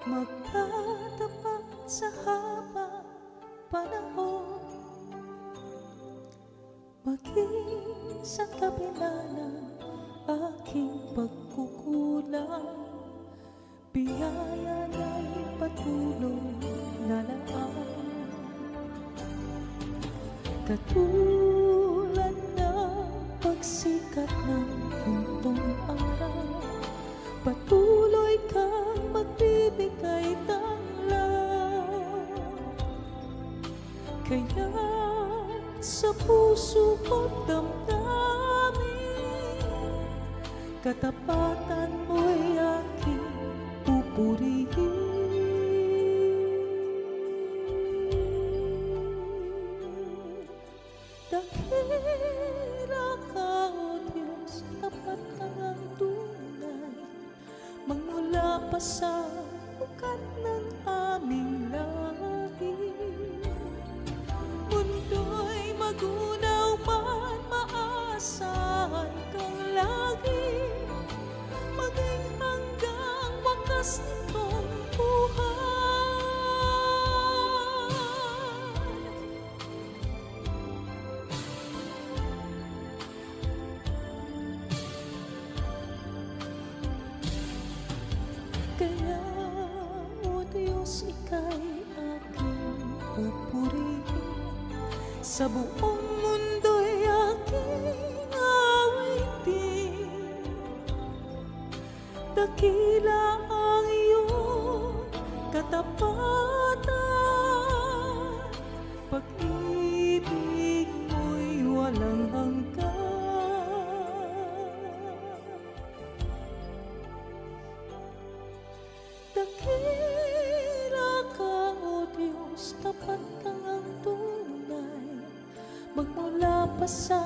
magtatapat sa habang panahon, maging sa kabila ng aking pagkukulang, biyaya na'y patuloy lalaan. Katulad ng pagsikat ng puntong araw, patuloy kang magbibigay tanglaw. Kaya sa puso ko't damdamin, katapatan mo'y aking pupurihin. Dakila ka, O Diyos, tapat ka ngang tunay, magmula pa sa ugat ng aming lahi. Mundo'y magunaw man, maasahan kang lagi, maging hanggang wakas nitong buhay. Kaya, O Diyos, ika'y aking pupurihin, sa buong mundo'y aking awitin. Dakila ang iyong katapatan, pag-ibig mo'y walang hanggan. Dakila ka, O Diyos, tapat ka ngang tunay, magmula pa sa